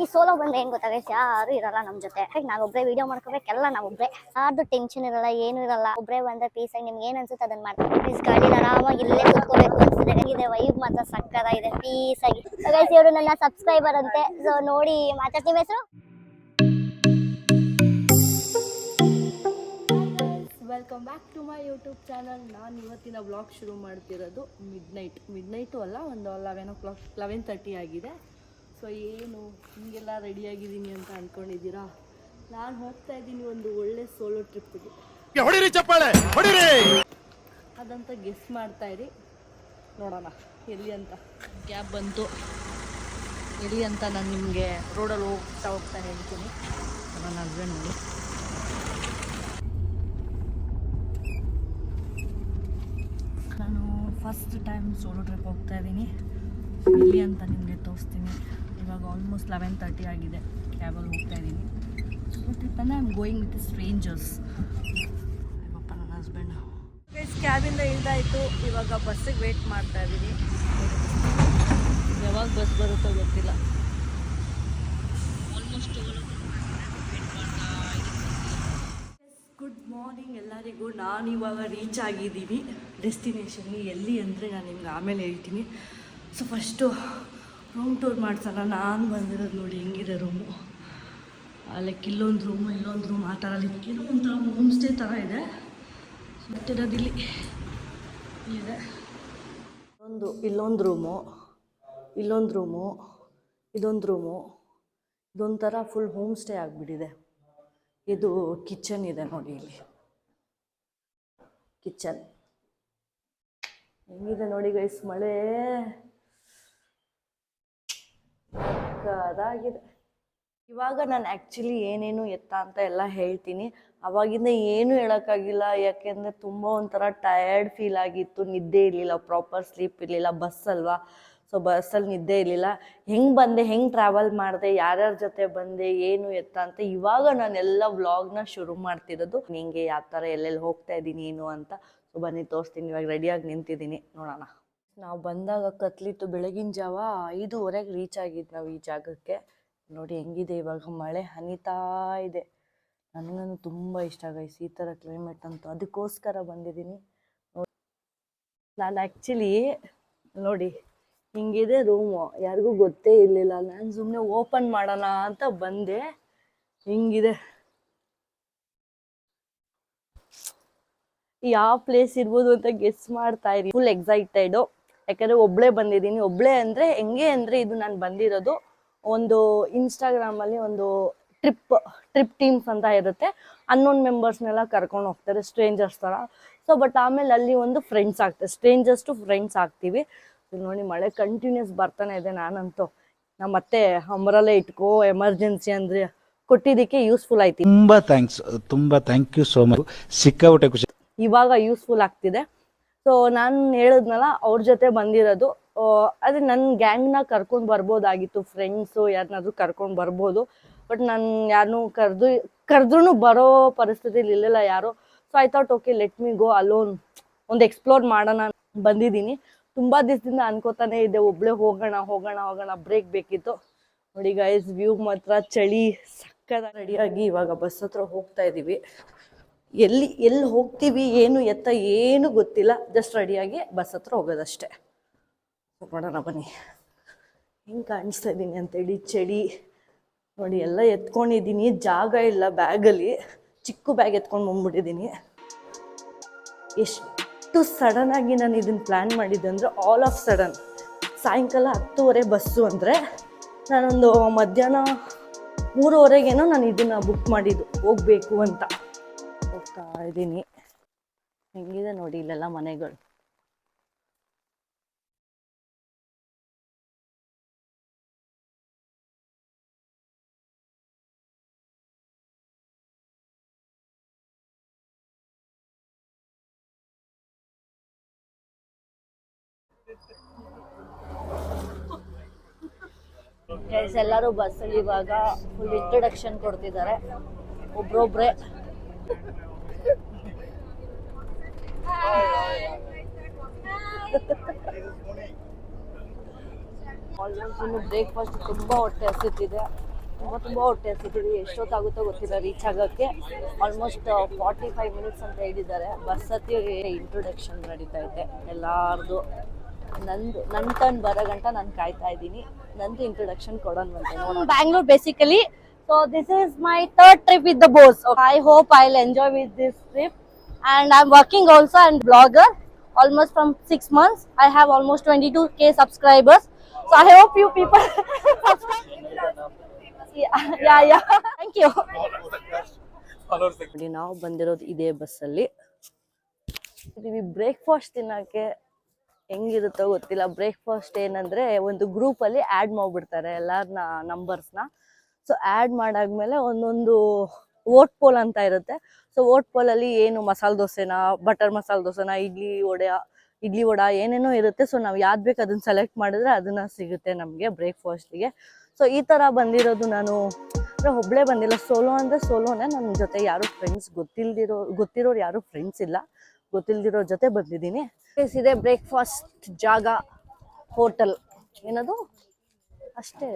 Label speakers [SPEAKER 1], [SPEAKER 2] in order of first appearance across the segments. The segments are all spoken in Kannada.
[SPEAKER 1] ಈ ಸೋಲೋ ಬಂದ್ರೆ ಏನ್ ಗೊತ್ತಾಗ ಯಾರು ಇರಲ್ಲ ನಮ್ ಜೊತೆ. ನಾವೊಬ್ರೆ ವಿಡಿಯೋ ಮಾಡ್ಕೋಬೇಕೆಲ್ಲ ನಾವೊಬ್ರೆ, ಯಾರ್ದು ಟೆನ್ಷನ್ ಇರಲ್ಲ, ಏನು ಇರಲ್ಲ. ಒಬ್ರೆ ಬಂದ್ರೆ ಪೀಸ್ ಆಗಿ ನಿಮ್ಗೆ ಏನ್ ಅನ್ಸುತ್ತೆ ಅದನ್ನ ಮಾಡ್ತಾರೆ. ಪ್ಲೀಸ್ ಗಾಡಿ ಆರಾಮಾಗಿ ಇಲ್ಲೇ ಕುತ್ಕೋಬೇಕು ಅನ್ಸುತ್ತೆ. ಇದೆ ವೈಬ್ ಮಾತ್ರ ಸಕ್ಕತ್ತಾಗಿದೆ, ಪೀಸ್ ಆಗಿ. ಗೈಸ್ ಇವರು ನನ್ನ ಸಬ್ಸ್ಕ್ರೈಬರ್ ಅಂತೆ, ಸೊ ನೋಡಿ ಮಾತಾಡ್ತೀವಿ. ಹೆಸರು
[SPEAKER 2] welcome back to my YouTube channel. ನಾನು ಇವತ್ತಿನ ವ್ಲಾಗ್ ಶುರು ಮಾಡ್ತಿರೋದು ಮಿಡ್ನೈಟು ಅಲ್ಲ, ಒಂದು 11:30 ಆಗಿದೆ. ಸೊ ಏನು ಹಿಂಗೆಲ್ಲ ರೆಡಿಯಾಗಿದ್ದೀನಿ ಅಂತ ಅಂದ್ಕೊಂಡಿದ್ದೀರಾ? ನಾನು ಹೋಗ್ತಾ ಇದ್ದೀನಿ ಒಂದು ಒಳ್ಳೆ ಸೋಲೋ ಟ್ರಿಪ್ಪಿಗೆ. ಅದಂತ ಗೆಸ್ ಮಾಡ್ತಾ ಇರಿ, ನೋಡೋಣ ಎಲ್ಲಿ ಅಂತ. ಕ್ಯಾಬ್ ಬಂತು, ಎಲ್ಲಿ ಅಂತ ನಾನು ನಿಮಗೆ ರೋಡಲ್ಲಿ ಹೋಗ್ತಾ ಹೇಳ್ತೀನಿ. ನನ್ನ ಹಸ್ಬೆಂಡ್ ನೋಡಿ, ನಾನು ಫಸ್ಟ್ ಟೈಮ್ ಸೋಲೋ ಟ್ರಿಪ್ ಹೋಗ್ತಾ ಇದ್ದೀನಿ. ಎಲ್ಲಿ ಅಂತ ನಿಮಗೆ ತೋರಿಸ್ತೀನಿ. ಇವಾಗ ಆಲ್ಮೋಸ್ಟ್ 11:30 ಆಗಿದೆ. ಕ್ಯಾಬಲ್ಲಿ ಹೋಗ್ತಾ ಇದ್ದೀನಿ. ಸೋಲೋ ಟ್ರಿಪ್ ಅಂದರೆ I am going with stranger's. Ayyappa ನನ್ನ ಹಸ್ಬೆಂಡ್. ಕ್ಯಾಬಿಂದ ಇಳ್ದಾಯಿತು, ಇವಾಗ ಬಸ್ಸಿಗೆ ವೇಟ್ ಮಾಡ್ತಾ ಇದ್ದೀನಿ. ಯಾವಾಗ ಬಸ್ ಬರುತ್ತೋ ಗೊತ್ತಿಲ್ಲ. ಆಲ್ಮೋಸ್ಟ್ ಗುಡ್ ಮಾರ್ನಿಂಗ್ ಎಲ್ಲರಿಗೂ. ನಾನು ಇವಾಗ ರೀಚ್ ಆಗಿದ್ದೀನಿ ಡೆಸ್ಟಿನೇಷನ್ಗೆ. ಎಲ್ಲಿ ಅಂದರೆ ನಾನು ನಿಮ್ಗೆ ಆಮೇಲೆ ಹೇಳ್ತೀನಿ. ಸೊ ಫಸ್ಟು ರೂಮ್ ಟೂರ್ ಮಾಡ್ಸೋಣ. ನಾನು ಬಂದಿರೋದು ನೋಡಿ ಹೆಂಗಿದೆ ರೂಮು. ಲೈಕ್ ಇಲ್ಲೊಂದು ರೂಮ್ ಆ ಥರ ಇಲ್ಲಿರೋ ಒಂಥರ ಹೋಮ್ ಸ್ಟೇ ಥರ ಇದೆ. ಮತ್ತಿರೋದು ಇದೆ ಇಲ್ಲೊಂದು ರೂಮು, ಇದೊಂದು ರೂಮು, ಇದೊಂಥರ ಫುಲ್ ಹೋಮ್ ಸ್ಟೇ ಆಗಿಬಿಟ್ಟಿದೆ. ಇದು ಕಿಚನ್ ಇದೆ ನೋಡಿ, ಇಲ್ಲಿ ಕಿಚನ್ ಹೆಂಗಿದೆ ನೋಡಿ ಗೈಸ್. ಮಳೆ ಅದಾಗಿದೆ. ಇವಾಗ ನಾನು ಆ್ಯಕ್ಚುಲಿ ಏನೇನು ಎತ್ತ ಅಂತ ಎಲ್ಲ ಹೇಳ್ತೀನಿ. ಅವಾಗಿಂದ ಏನೂ ಹೇಳೋಕ್ಕಾಗಿಲ್ಲ, ಯಾಕೆಂದರೆ ತುಂಬ ಒಂಥರ ಟಯರ್ಡ್ ಫೀಲ್ ಆಗಿತ್ತು. ನಿದ್ದೆ ಇರಲಿಲ್ಲ, ಪ್ರಾಪರ್ ಸ್ಲೀಪ್ ಇರಲಿಲ್ಲ. ಬಸ್ ಅಲ್ವಾ, ಸೊ ಬಸ್ಸಲ್ಲಿ ನಿದ್ದೆ ಇರಲಿಲ್ಲ. ಹೆಂಗೆ ಬಂದೆ, ಹೆಂಗೆ ಟ್ರಾವೆಲ್ ಮಾಡಿದೆ, ಯಾರ್ಯಾರ ಜೊತೆ ಬಂದೆ, ಏನು ಎತ್ತ ಅಂತ ಇವಾಗ ನಾನೆಲ್ಲ ವ್ಲಾಗ್ನ ಶುರು ಮಾಡ್ತಿರೋದು. ನಿಂಗೆ ಯಾವ ಥರ ಎಲ್ಲೆಲ್ಲಿ ಹೋಗ್ತಾ ಇದ್ದೀನಿ ಏನು ಅಂತ. ಸೊ ಬನ್ನಿ ತೋರಿಸ್ತೀನಿ. ಇವಾಗ ರೆಡಿಯಾಗಿ ನಿಂತಿದ್ದೀನಿ, ನೋಡೋಣ. ನಾವು ಬಂದಾಗ ಕತ್ಲಿತ್ತು. ಬೆಳಗಿನ ಜಾವ 5:30 ರೀಚ್ ಆಗಿದ್ದು ನಾವು ಈ ಜಾಗಕ್ಕೆ. ನೋಡಿ ಹೆಂಗಿದೆ ಇವಾಗ. ಮಳೆ ಹನಿತಾ ಇದೆ. ನನಗಂತೂ ತುಂಬ ಇಷ್ಟ ಗೈಸ್ ಈ ಥರ ಕ್ಲೈಮೇಟ್ ಅಂತೂ. ಅದಕ್ಕೋಸ್ಕರ ಬಂದಿದ್ದೀನಿ. ನಾನು ಆ್ಯಕ್ಚುಲಿ ನೋಡಿ ಹಿಂಗಿದೆ ರೂಮು, ಯಾರಿಗೂ ಗೊತ್ತೇ ಇರಲಿಲ್ಲ. ನಾನು ಸುಮ್ಮನೆ ಓಪನ್ ಮಾಡೋಣ ಅಂತ ಬಂದೆ. ಹಿಂಗಿದೆ, ಯಾವ ಪ್ಲೇಸ್ ಇರ್ಬೋದು ಅಂತ ಗೆಸ್ ಮಾಡ್ತಾ ಇರಿ. ಫುಲ್ ಎಕ್ಸೈಟೆಡು, ಯಾಕಂದರೆ ಒಬ್ಬಳೇ ಬಂದಿದ್ದೀನಿ. ಒಬ್ಬಳೇ ಅಂದರೆ ಹೆಂಗೆ ಅಂದರೆ, ಇದು ನಾನು ಬಂದಿರೋದು ಒಂದು ಇನ್ಸ್ಟಾಗ್ರಾಮಲ್ಲಿ ಒಂದು ಟ್ರಿಪ್ ಟೀಮ್ಸ್ ಅಂತ ಇರುತ್ತೆ. ಅನ್ನೋನ್ ಮೆಂಬರ್ಸ್ನೆಲ್ಲ ಕರ್ಕೊಂಡು ಹೋಗ್ತಾರೆ, ಸ್ಟ್ರೇಂಜರ್ಸ್ ಥರ. ಸೊ ಬಟ್ ಆಮೇಲೆ ಅಲ್ಲಿ ಒಂದು ಫ್ರೆಂಡ್ಸ್ ಆಗ್ತಾರೆ, ಸ್ಟ್ರೇಂಜರ್ಸ್ ಟು ಫ್ರೆಂಡ್ಸ್ ಆಗ್ತೀವಿ. ನೋಡಿ ಮಳೆ ಕಂಟಿನ್ಯೂಸ್ ಬರ್ತಾನೆ ಇದೆ. ನಾನಂತೂ ನಮ್ಮ ಮತ್ತೆ ಅಂಬ್ರೆಲಾ ಇಟ್ಕೋ ಎಮರ್ಜೆನ್ಸಿ ಅಂದರೆ ಕೊಟ್ಟಿದ್ದಕ್ಕೆ ಯೂಸ್ಫುಲ್ ಆಯ್ತು.
[SPEAKER 3] ತುಂಬ ಥ್ಯಾಂಕ್ ಯು ಸೋ ಮಚ್. ಸಿಕ್ಕಾಬಿಟ್ಟೆ ಖುಷಿ.
[SPEAKER 2] ಇವಾಗ ಯೂಸ್ಫುಲ್ ಆಗ್ತಿದೆ. ಸೊ ನಾನು ಹೇಳಿದ್ನಲ್ಲ, ಅವ್ರ ಜೊತೆ ಬಂದಿರೋದು. ಅದೇ ನನ್ನ ಗ್ಯಾಂಗ್ನ ಕರ್ಕೊಂಡು ಬರ್ಬೋದಾಗಿತ್ತು, ಫ್ರೆಂಡ್ಸು ಯಾರನ್ನಾದ್ರೂ ಕರ್ಕೊಂಡು ಬರ್ಬೋದು. ಬಟ್ ನಾನು ಯಾರನ್ನೂ ಕರೆದ್ರೂ ಬರೋ ಪರಿಸ್ಥಿತಿಲಿ ಇರಲಿಲ್ಲ ಯಾರು. So I thought okay let me go alone, ಒಂದು ಎಕ್ಸ್ಪ್ಲೋರ್ ಮಾಡೋಣ ಬಂದಿದ್ದೀನಿ. ತುಂಬ ದಿವಸದಿಂದ ಅನ್ಕೋತಾನೆ ಇದೆ ಒಬ್ಬಳೇ ಹೋಗೋಣ ಬ್ರೇಕ್ ಬೇಕಿತ್ತು. ನೋಡಿ ಗೈಸ್, ವ್ಯೂ ಮಾತ್ರ ಚಳಿ ಸಕ್ಕದ. ರೆಡಿಯಾಗಿ ಇವಾಗ ಬಸ್ ಹತ್ರ ಹೋಗ್ತಾ ಇದ್ದೀವಿ. ಎಲ್ಲಿ ಹೋಗ್ತೀವಿ ಏನು ಗೊತ್ತಿಲ್ಲ. ಜಸ್ಟ್ ರೆಡಿಯಾಗಿ ಬಸ್ ಹತ್ರ ಹೋಗೋದಷ್ಟೇ. ನೋಡೋಣ ಬನ್ನಿ ಹೆಂಗೆ ಕಾಣಿಸ್ತಾ ಇದ್ದೀನಿ ಅಂತೇಳಿ. ಚಳಿ ನೋಡಿ, ಎಲ್ಲ ಎತ್ಕೊಂಡಿದ್ದೀನಿ, ಜಾಗ ಇಲ್ಲ ಬ್ಯಾಗಲ್ಲಿ. ಚಿಕ್ಕ ಬ್ಯಾಗ್ ಎತ್ಕೊಂಡು ಬಂದ್ಬಿಟ್ಟಿದ್ದೀನಿ. ಎಷ್ಟು ಸಡನ್ನಾಗಿ ನಾನು ಇದನ್ನು ಪ್ಲ್ಯಾನ್ ಮಾಡಿದ್ದೆ ಅಂದರೆ, ಆಲ್ ಆಫ್ ಸಡನ್ ಸಾಯಂಕಾಲ 10:30 ಬಸ್ಸು ಅಂದರೆ, ನಾನೊಂದು ಮಧ್ಯಾಹ್ನ 3:30ಗೇನೋ ನಾನು ಇದನ್ನು ಬುಕ್ ಮಾಡಿದ್ದು ಹೋಗಬೇಕು ಅಂತ. ಹೋಗ್ತಾ ಇದ್ದೀನಿ. ಹೆಂಗಿದೆ ನೋಡಿ ಇಲ್ಲೆಲ್ಲ ಮನೆಗಳು. ಎಲ್ಲರೂ ಬಸ್ಸಲ್ಲಿ ಇವಾಗ ಫುಲ್ ಇಂಟ್ರೊಡಕ್ಷನ್ ಕೊಡ್ತಿದ್ದಾರೆ ಒಬ್ರೊಬ್ರೆ. ಆಲ್ಮೋಸ್ಟ್ ಇನ್ನು ಬ್ರೇಕ್ಫಾಸ್ಟ್ ತುಂಬ ಹೊಟ್ಟೆ ಹಸಿತಿದೆ. ತುಂಬ ಹೊಟ್ಟೆ ಹಸಿದ್ದೀವಿ. ಎಷ್ಟೊತ್ತಾಗುತ್ತೋ ಗೊತ್ತಿಲ್ಲ ರೀಚ್ ಆಗೋಕ್ಕೆ. ಆಲ್ಮೋಸ್ಟ್ 45 ಮಿನಿಟ್ಸ್ ಅಂತ ಹೇಳಿದ್ದಾರೆ. ಬಸ್ ಹತ್ತಿ ಇಂಟ್ರೊಡಕ್ಷನ್ ನಡೀತಾ ಇದೆ ಎಲ್ಲಾರ್ದು. ನನ್ನ ಟರ್ನ್ ಬರೋ ಗಂಟ ನಾನು ಕಾಯ್ತಾ ಇದ್ದೀನಿ. ನಂದು introduction ಕೊಡೋಣವಂತೆ. Bangalore basically. So this is my third trip with the boss. I hope I'll enjoy with this trip. And I'm working also and blogger almost from 6 months. I have almost 22k subscribers. So I hope you people subscribe. Yeah. Thank you. ನೋಡಿ, ನಾವು ಬಂದಿರೋದು ಇದೇ ಬಸ್ಸಲ್ಲಿ. ಬ್ರೇಕ್ಫಾಸ್ಟ್ ತಿನ್ನಕ್ಕೆ ಹೆಂಗಿರುತ್ತೋ ಗೊತ್ತಿಲ್ಲ. ಬ್ರೇಕ್ಫಾಸ್ಟ್ ಏನಂದ್ರೆ ಒಂದು ಗ್ರೂಪಲ್ಲಿ ಆ್ಯಡ್ ಮಾಡಿಬಿಡ್ತಾರೆ ಎಲ್ಲರನ್ನ ನಂಬರ್ಸ್ನ. ಸೊ ಆ್ಯಡ್ ಮಾಡಾದ್ಮೇಲೆ ಒಂದೊಂದು ವೋಟ್ ಪೋಲ್ ಅಂತ ಇರುತ್ತೆ. ಸೊ ವೋಟ್ ಪೋಲಲ್ಲಿ ಏನು ಮಸಾಲೆ ದೋಸೆನಾ, ಬಟರ್ ಮಸಾಲೆ ದೋಸೆನಾ, ಇಡ್ಲಿ ವಡ ಏನೇನೋ ಇರುತ್ತೆ. ಸೊ ನಾವು ಯಾವ್ದು ಬೇಕು ಅದನ್ನ ಸೆಲೆಕ್ಟ್ ಮಾಡಿದ್ರೆ ಅದನ್ನ ಸಿಗುತ್ತೆ ನಮಗೆ ಬ್ರೇಕ್ಫಾಸ್ಟಿಗೆ. ಸೊ ಈ ಥರ ಬಂದಿರೋದು. ನಾನು ಒಬ್ಬಳೇ ಬಂದಿಲ್ಲ, ಸೋಲೋ ಅಂದರೆ ಸೋಲೋನೇ. ನನ್ನ ಜೊತೆ ಯಾರು ಫ್ರೆಂಡ್ಸ್ ಗೊತ್ತಿರೋರು ಯಾರು ಫ್ರೆಂಡ್ಸ್ ಇಲ್ಲ. ಗೊತ್ತಿಲ್ದಿರೋ ಜೊತೆ ಬಂದಿದ್ದೀನಿ. ಇದೆ ಬ್ರೇಕ್ಫಾಸ್ಟ್ ಜಾಗ, ಹೋಟೆಲ್. ಏನದು ಅಷ್ಟೇ,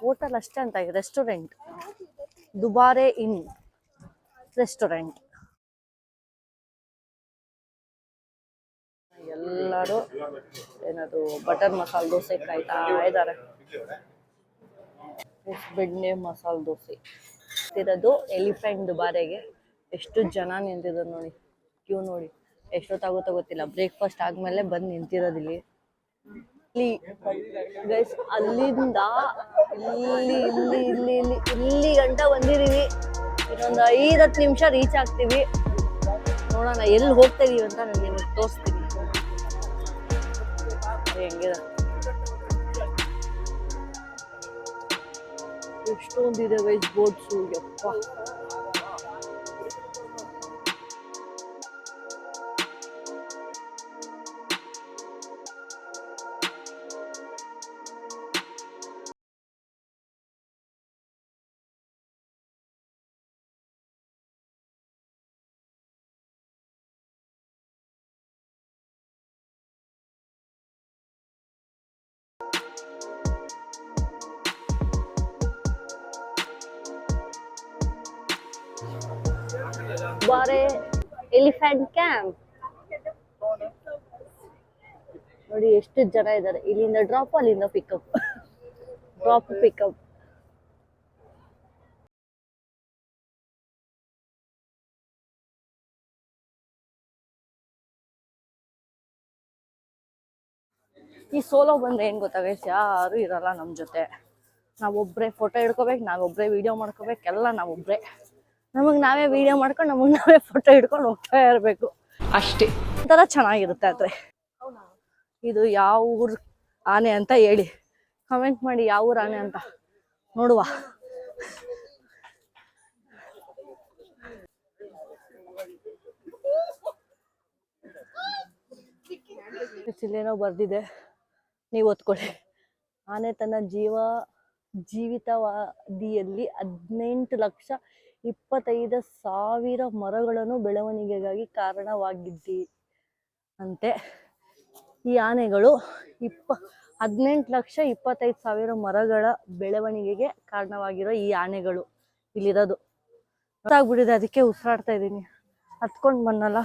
[SPEAKER 2] ಹೋಟೆಲ್ ಅಷ್ಟೇ ಅಂತ. ರೆಸ್ಟೋರೆಂಟ್, ದುಬಾರೆ ಇನ್ ರೆಸ್ಟೋರೆಂಟ್. ಎಲ್ಲರೂ ಏನದು ಬಟರ್ ಮಸಾಲೆ ದೋಸೆ ಕಾಯ್ತಾ ಇದ್ದಾರೆ. ಬೆಣ್ಣೆ ಮಸಾಲೆ ದೋಸೆ ಇರೋದು ಎಲಿಫೆಂಟ್ ದುಬಾರೆಗೆ. ಎಷ್ಟು ಜನ ನಿಂತಿದ್ದಾರೆ ನೋಡಿ, ಕ್ಯೂ ನೋಡಿ. ಎಷ್ಟೊತ್ತಾಗುತ್ತೋ ಗೊತ್ತಿಲ್ಲ. ಬ್ರೇಕ್ಫಾಸ್ಟ್ ಆದ್ಮೇಲೆ ಬಂದು ನಿಂತಿರೋದಿಲ್ಲಿ. ಗೈಸ್, ಅಲ್ಲಿಂದ ಇಲ್ಲಿ ಗಂಟ ಬಂದಿದೀವಿ. ಇನ್ನೊಂದು 5-10 ನಿಮಿಷ ರೀಚ್ ಆಗ್ತೀವಿ. ನೋಡೋಣ ಎಲ್ಲಿ ಹೋಗ್ತಾ ಇದೀವಿ ಅಂತ ನಾನು ನಿಮಗೆ ತೋರಿಸ್ತೀನಿ. ಹೆಂಗಿದೆ, ಎಷ್ಟೊಂದಿದೆ ಗೈಸ್ ಬೋಟ್ಸು. ಯಪ್ಪ, ದುಬಾರೆ ಎಲಿಫೆಂಟ್ ಕ್ಯಾಂಪ್ ನೋಡಿ. ಎಷ್ಟು ಜನ ಇದ್ದಾರೆ. ಇಲ್ಲಿಂದ ಡ್ರಾಪ್, ಅಲ್ಲಿಂದ ಪಿಕಪ್, ಡ್ರಾಪ್ ಪಿಕಪ್. ಈ ಸೋಲೋ ಬಂದ್ರೆ ಏನ್ ಗೊತ್ತಾಗೈತೆ, ಯಾರು ಇರಲ್ಲ ನಮ್ಮ ಜೊತೆ. ನಾವೊಬ್ರೆ ಫೋಟೋ ಹಿಡ್ಕೋಬೇಕು, ನಾವೊಬ್ರೆ ವಿಡಿಯೋ ಮಾಡ್ಕೋಬೇಕು, ಎಲ್ಲ ನಾವೊಬ್ರೆ. ನಮಗೆ ನಾವೇ ವಿಡಿಯೋ ಮಾಡ್ಕೊಂಡು ನಮಗೆ ನಾವೇ ಫೋಟೋ ಹಿಡ್ಕೊಂಡು ಹೋಗ್ತಾ ಇರಬೇಕು ಅಷ್ಟೇ. ಒಂಥರ ಚೆನ್ನಾಗಿರುತ್ತೆ. ಆದ್ರೆ ಇದು ಯಾವ ಊರ್ ಆನೆ ಅಂತ ಹೇಳಿ ಕಮೆಂಟ್ ಮಾಡಿ, ಯಾವ ಊರ್ ಆನೆ ಅಂತ ನೋಡುವ. ಇಲ್ಲೇನೋ ಬರ್ದಿದೆ, ನೀವು ಓದ್ಕೊಳ್ಳಿ. ಆನೆ ತನ್ನ ಜೀವಿತಾವಧಿಯಲ್ಲಿ 18,25,000 ಮರಗಳನ್ನು ಬೆಳವಣಿಗೆಗಾಗಿ ಕಾರಣವಾಗಿದ್ದಿ ಅಂತೆ. ಈ ಆನೆಗಳು 18,25,000 ಮರಗಳ ಬೆಳವಣಿಗೆಗೆ ಕಾರಣವಾಗಿರೋ ಈ ಆನೆಗಳು ಇಲ್ಲಿರೋದು. ಗೊತ್ತಾಗ್ಬಿಟ್ಟಿದೆ, ಅದಕ್ಕೆ ಉಸಿರಾಡ್ತಾ ಇದ್ದೀನಿ. ಹತ್ಕೊಂಡು ಬಂದಲ್ಲ.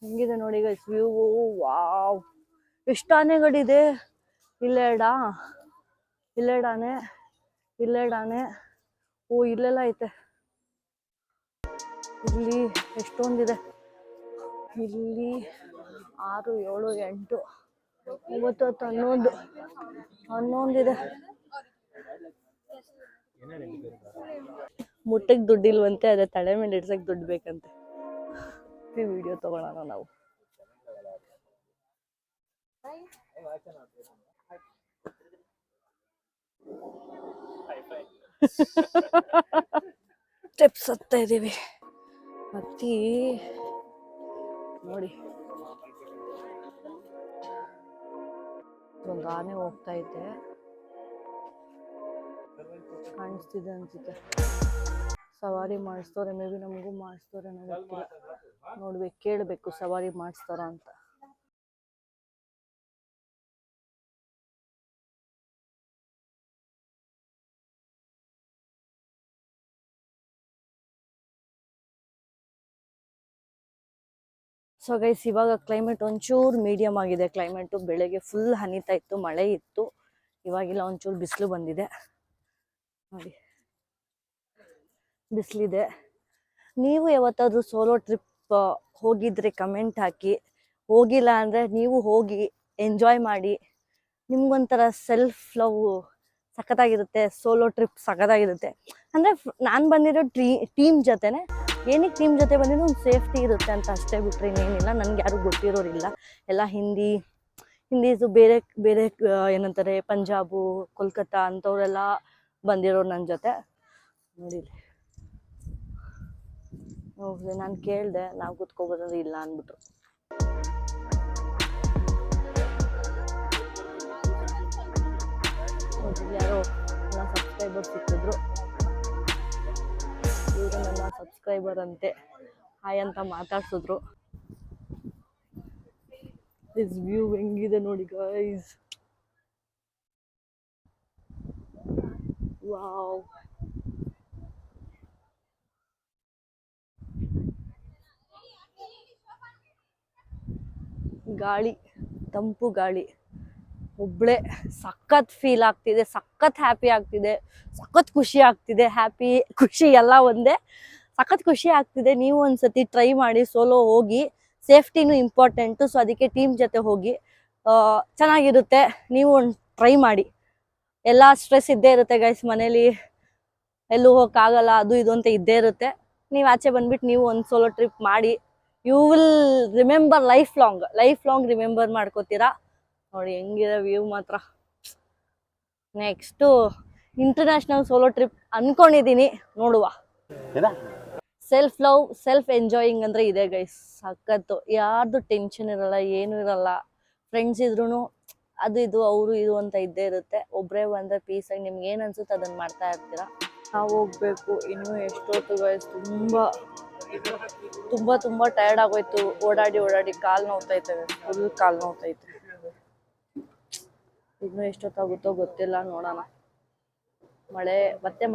[SPEAKER 2] ಹೆಂಗಿದೆ ನೋಡಿ ಗೈಸ್ ವ್ಯೂ. ವಾವ್, ಎಷ್ಟು ಆನೆಗಳಿದೆ. ಇಲ್ಲೆರಡಾನೆ. ಓ, ಇಲ್ಲೆಲ್ಲ ಐತೆ. ಇಲ್ಲಿ ಎಷ್ಟೊಂದಿದೆ. ಇಲ್ಲಿ 6, 7, 8, 9, 10, 11 ಇದೆ. ಮುಟ್ಟಕ್ಕೆ ದುಡ್ಡಿಲ್ವಂತೆ, ಅದೇ ತಲೆ ಮೇಲೆ ಇಡ್ಸಕ್ ದುಡ್ಡು ಬೇಕಂತೆ. ವಿಡಿಯೋ ತಗೊಳ್ಳೋಣ ನಾವು. ಸ್ಟೆಪ್ಸ್ ಹತ್ತಾ ಇದೀವಿ. ಹತ್ತಿ ನೋಡಿ, ಒಂದು ಆನೆ ಹೋಗ್ತಾ ಐತೆ, ಕಾಣಿಸ್ತಿದೆ ಅನ್ಸುತ್ತೆ. ಸವಾರಿ ಮಾಡಿಸ್ತವ್ರೆ, ಮೇ ಬಿ ನಮಗೂ ಮಾಡಿಸ್ತವ್ರೆ, ನಾವು ಗೊತ್ತಿಲ್ಲ. ನೋಡ್ಬೇಕು, ಕೇಳಬೇಕು ಸವಾರಿ ಮಾಡಿಸ್ತಾರ ಅಂತ. ಸೊ ಗೈಸ್ ಇವಾಗ ಕ್ಲೈಮೇಟ್ ಒಂಚೂರು ಮೀಡಿಯಮ್ ಆಗಿದೆ. ಕ್ಲೈಮೇಟು ಬೆಳಗ್ಗೆ ಫುಲ್ ಹನಿತಾ ಇತ್ತು, ಮಳೆ ಇತ್ತು. ಇವಾಗಿಲ್ಲ ಒಂಚೂರು ಬಿಸಿಲು ಬಂದಿದೆ ನೋಡಿ, ಬಿಸಿಲಿದೆ. ನೀವು ಯಾವತ್ತಾದ್ರೂ ಸೋಲೋ ಟ್ರಿಪ್ ಹೋಗಿದ್ರೆ ಕಮೆಂಟ್ ಹಾಕಿ. ಹೋಗಿಲ್ಲ ಅಂದರೆ ನೀವು ಹೋಗಿ ಎಂಜಾಯ್ ಮಾಡಿ. ನಿಮ್ಗೊಂಥರ ಸೆಲ್ಫ್ ಲವ್ ಸಖತ್ತಾಗಿರುತ್ತೆ. ಸೋಲೋ ಟ್ರಿಪ್ ಸಖತ್ತಾಗಿರುತ್ತೆ. ಅಂದರೆ ನಾನು ಬಂದಿರೋ ಟೀಮ್ ಜೊತೆನೆ. ಏನಕ್ಕೆ ಟೀಮ್ ಜೊತೆ ಬಂದಿರೋ ಒಂದು ಸೇಫ್ಟಿ ಇರುತ್ತೆ ಅಂತ ಅಷ್ಟೇ, ಬಿಟ್ಟರೆ ಇನ್ನೇನಿಲ್ಲ. ನನಗೆ ಯಾರು ಗೊತ್ತಿರೋರಿಲ್ಲ, ಎಲ್ಲ ಹಿಂದೀಸು ಬೇರೆ ಬೇರೆ ಏನಂತಾರೆ ಪಂಜಾಬು, ಕೋಲ್ಕತ್ತಾ ಅಂಥವರೆಲ್ಲ ಬಂದಿರೋರು ನನ್ನ ಜೊತೆ. ನೋಡಿ ಹೌದು, ನಾನು ಕೇಳಿದೆ ನಾವು ಕೂತ್ಕೋಬೋದಂದ್ರೆ ಇಲ್ಲ ಅಂದ್ಬಿಟ್ರು. ಯಾರೋ ನನ್ನ ಸಬ್ಸ್ಕ್ರೈಬರ್ ಸಿಕ್ಕಿದ್ರು. ಇವರು ನನ್ನ ಸಬ್ಸ್ಕ್ರೈಬರ್ ಅಂತೆ, ಹಾಯ್ ಅಂತ ಮಾತಾಡ್ಸಿದ್ರು. ದಿಸ್ ವ್ಯೂ ಹೆಂಗಿದೆ ನೋಡಿ ಗೈಸ್, ವಾವ್. ಗಾಳಿ, ತಂಪು ಗಾಳಿ, ಒಬ್ಳೆ ಸಖತ್ ಫೀಲ್ ಆಗ್ತಿದೆ, ಸಖತ್ ಹ್ಯಾಪಿ ಆಗ್ತಿದೆ, ಸಖತ್ ಖುಷಿ ಆಗ್ತಿದೆ. ಹ್ಯಾಪಿ ಖುಷಿ ಎಲ್ಲ ಒಂದೇ, ಸಖತ್ ಖುಷಿ ಆಗ್ತಿದೆ. ನೀವು ಒಂದ್ಸತಿ ಟ್ರೈ ಮಾಡಿ, ಸೋಲೋ ಹೋಗಿ. ಸೇಫ್ಟಿನೂ ಇಂಪಾರ್ಟೆಂಟು, ಸೊ ಅದಕ್ಕೆ ಟೀಮ್ ಜೊತೆ ಹೋಗಿ ಚೆನ್ನಾಗಿರುತ್ತೆ. ನೀವು ಒಂದು ಟ್ರೈ ಮಾಡಿ. ಎಲ್ಲ ಸ್ಟ್ರೆಸ್ ಇದ್ದೇ ಇರುತ್ತೆ ಗೈಸ್, ಮನೇಲಿ ಎಲ್ಲೂ ಹೋಗೋಕ್ಕಾಗಲ್ಲ, ಅದು ಇದು ಅಂತ ಇದ್ದೇ ಇರುತ್ತೆ. ನೀವು ಆಚೆ ಬಂದ್ಬಿಟ್ಟು ನೀವು ಒಂದು ಸೋಲೋ ಟ್ರಿಪ್ ಮಾಡಿ. You will remember lifelong remember ಮಾಡ್ಕೋತೀರಾ. ನೋಡಿ ಹೆಂಗಿದೆ ವ್ಯೂ ಮಾತ್ರ. ನೆಕ್ಸ್ಟು ಇಂಟರ್ನ್ಯಾಷನಲ್ ಸೋಲೋ ಟ್ರಿಪ್ ಅನ್ಕೊಂಡಿದ್ದೀನಿ, ನೋಡುವ. ಸೆಲ್ಫ್ ಲವ್, ಸೆಲ್ಫ್ ಎಂಜಾಯಿಂಗ್ ಅಂದರೆ ಇದೆ ಗೈಸ್, ಸಖತ್ತು. ಯಾರ್ದು ಟೆನ್ಷನ್ ಇರಲ್ಲ, ಏನೂ ಇರಲ್ಲ. ಫ್ರೆಂಡ್ಸ್ ಇದ್ರೂ ಅದು ಇದು ಅವರು ಇದು ಅಂತ ಇದ್ದೇ ಇರುತ್ತೆ. ಒಬ್ಬರೇ ಬಂದರೆ ಪೀಸಾಗಿ ನಿಮ್ಗೆ ಏನು ಅನ್ಸುತ್ತೆ ಅದನ್ನು ಮಾಡ್ತಾ ಇರ್ತೀರಾ. ನಾವು ಹೋಗ್ಬೇಕು ಇನ್ನೂ ಎಷ್ಟೊತ್ತು ಗೈಸ್, ತುಂಬ ಟಯರ್ಡ್ ಆಗೋಯ್ತು. ಓಡಾಡಿ ಕಾಲು ನೋವ್ತೈತೆ, ಫುಲ್ ಕಾಲು ನೋವ್ತೈತೆ. ಇನ್ನೂ ಎಷ್ಟೊತ್ತಾಗುತ್ತೋ ಗೊತ್ತಿಲ್ಲ, ನೋಡೋಣ.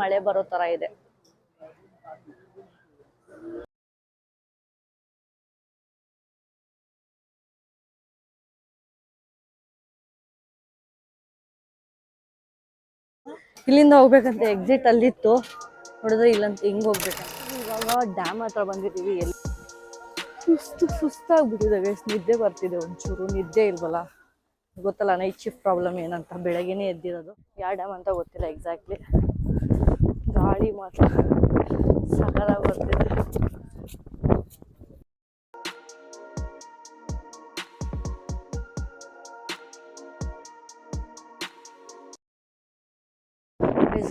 [SPEAKER 2] ಮಳೆ ಬರೋ ಥರ ಇದೆ. ಇಲ್ಲಿಂದ ಹೋಗ್ಬೇಕಂತ ಎಕ್ಸಿಟ್ ಅಲ್ಲಿತ್ತು, ನೋಡಿದ್ರೆ ಇಲ್ಲಂತ ಹಿಂಗೆ ಹೋಗ್ಬೇಕಂತ. ಇವಾಗ ಡ್ಯಾಮ್ ಹತ್ರ ಬಂದಿದ್ದೀವಿ. ಎಲ್ಲಿ ಸುಸ್ತಾಗ್ಬಿಟ್ಟಿದೆ ಗೈಸ್, ನಿದ್ದೆ ಬರ್ತಿದೆ. ಒಂಚೂರು ನಿದ್ದೆ ಇಲ್ವಲ್ಲ, ಗೊತ್ತಲ್ಲ ನೈಟ್ ಶಿಫ್ಟ್ ಪ್ರಾಬ್ಲಮ್ ಏನಂತ. ಬೆಳಗ್ಗೆನೇ ಎದ್ದಿರೋದು, ಯಾವ ಡ್ಯಾಮ್ ಅಂತ ಗೊತ್ತಿಲ್ಲ ಎಕ್ಸಾಕ್ಟ್ಲಿ. ಗಾಳಿ ಮಾತ್ರ ಸಕಲಾಗಿ ಬರ್ತಿದೆ.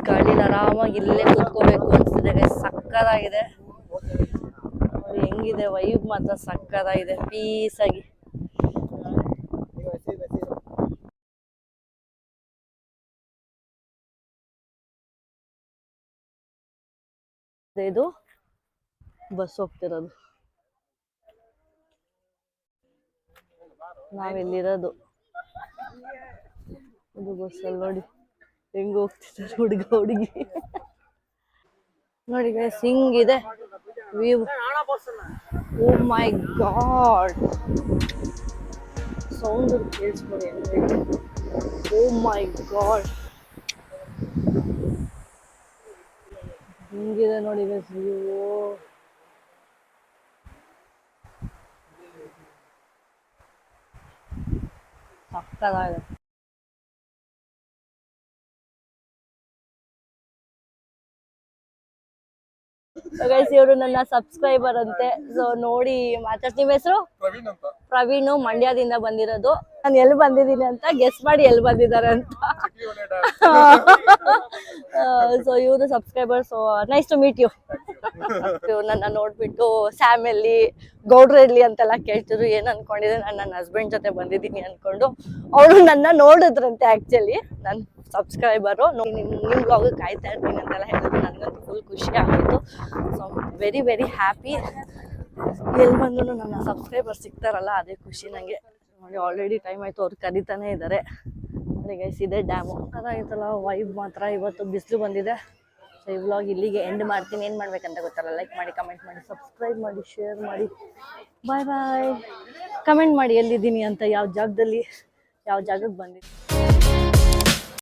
[SPEAKER 2] ಗಾಳಿಲಿ ಆರಾಮಾಗಿ ಇಲ್ಲೇ ಕೂತ್ಕೋಬೇಕು ಅನ್ಸ್ತಿದೆ ಗೈಸ್, ಸಕ್ಕತ್ತಾಗಿದೆ. ಹೆಂಗಿದೆ ವೈಬ್ ಮಾತ್ರ ಸಕ್ಕತ್ತಾಗಿದೆ, ಪೀಸಾಗಿ. ಇದು ಬಸ್ ಹೋಗ್ತಿರೋದು, ನಾವಿಲ್ಲಿರೋದು ಇದು ಬಸ್ಸಲ್ಲಿ. ನೋಡಿ ಹೆಂಗ್ ಹೋಗ್ತಿದ್ದಾರೆ ಹುಡುಗಿ. ನೋಡಿ ಗೈಸ್ ಹಿಂಗಿದೆ ವ್ಯೂ. ಓ ಮೈ ಗಾಡ್, ಸೌಂಡ್ ಕೇಳಿಸ್ಕೊಳ್ಳಿ ಹೆಂಗಿದೆ. ಓ ಮೈ ಗಾಡ್, ಹಿಂಗಿದೆ ನೋಡಿ ಗೈಸ್ ವ್ಯೂ. ಸಕ್ಕತ್ತಾಗಿದೆ. ಗೈಸ್ ಇವರು ನನ್ನ ಸಬ್ಸ್ಕ್ರೈಬರ್ ಅಂತೆ, ಸೊ ನೋಡಿ ಮಾತಾಡ್ತೀನಿ. ನಿಮ್ಮ ಹೆಸರು? ಪ್ರವೀಣ್, ಮಂಡ್ಯದಿಂದ ಬಂದಿರೋದು. ನಾನು ಎಲ್ಲಿ ಬಂದಿದ್ದೀನಿ ಅಂತ ಗೆಸ್ ಮಾಡಿ ಎಲ್ಲಿ ಬಂದಿದ್ದಾರೆ ಅಂತ. ಸೊ ಇವರು subscriber, so nice to meet you. ನನ್ನ ನೋಡ್ಬಿಟ್ಟು ಸ್ಯಾಮ್ ಎಲ್ಲಿ, ಗೌಡ್ರು ಎಲ್ಲಿ ಅಂತೆಲ್ಲ ಕೇಳ್ತಿದ್ರು. ಏನ್ ಅನ್ಕೊಂಡಿದೆ, ನಾನು ನನ್ನ ಹಸ್ಬೆಂಡ್ ಜೊತೆ ಬಂದಿದ್ದೀನಿ ಅನ್ಕೊಂಡು. ಅವಳು ನನ್ನ ನೋಡಿದ್ರಂತೆ. ಆಕ್ಚುಲಿ ನನ್ನ ಸಬ್ಸ್ಕ್ರೈಬರು, ನಿಮ್ಮ ಬ್ಲಾಗ್ ಕಾಯ್ತಾ ಇರ್ತೀನಿ ಅಂತೆಲ್ಲ ಹೇಳಿದ್ರು. ನನಗಂತೂ ಫುಲ್ ಖುಷಿ ಆಗಿತ್ತು. So very very happy. ಎಲ್ಲಿ ಬಂದ್ರು ನನ್ನ ಸಬ್ಸ್ಕ್ರೈಬರ್ ಸಿಗ್ತಾರಲ್ಲ, ಅದೇ ಖುಷಿ ನನಗೆ. ನೋಡಿ ಆಲ್ರೆಡಿ ಟೈಮ್ ಆಯಿತು, ಅವ್ರು ಕರೀತಾನೆ ಇದ್ದಾರೆ. ಅದೇ ಗೈಸ್ ಇದೆ ಡ್ಯಾಮು. ಅದಾಯ್ತಲ್ಲ ವೈಬ್ ಮಾತ್ರ. ಇವತ್ತು ಬಿಸಿಲು ಬಂದಿದೆ, ಸೊ ಈ ವ್ಲಾಗ್ ಇಲ್ಲಿಗೆ ಎಂಡ್ ಮಾಡ್ತೀನಿ. ಏನು ಮಾಡ್ಬೇಕಂತ ಗೊತ್ತಲ್ಲ, ಲೈಕ್ ಮಾಡಿ, ಕಮೆಂಟ್ ಮಾಡಿ, ಸಬ್ಸ್ಕ್ರೈಬ್ ಮಾಡಿ, ಶೇರ್ ಮಾಡಿ. ಬಾಯ್ ಬಾಯ್. ಕಮೆಂಟ್ ಮಾಡಿ ಎಲ್ಲಿದ್ದೀನಿ ಅಂತ, ಯಾವ ಜಾಗಕ್ಕೆ ಬಂದಿದ್ದೀನಿ.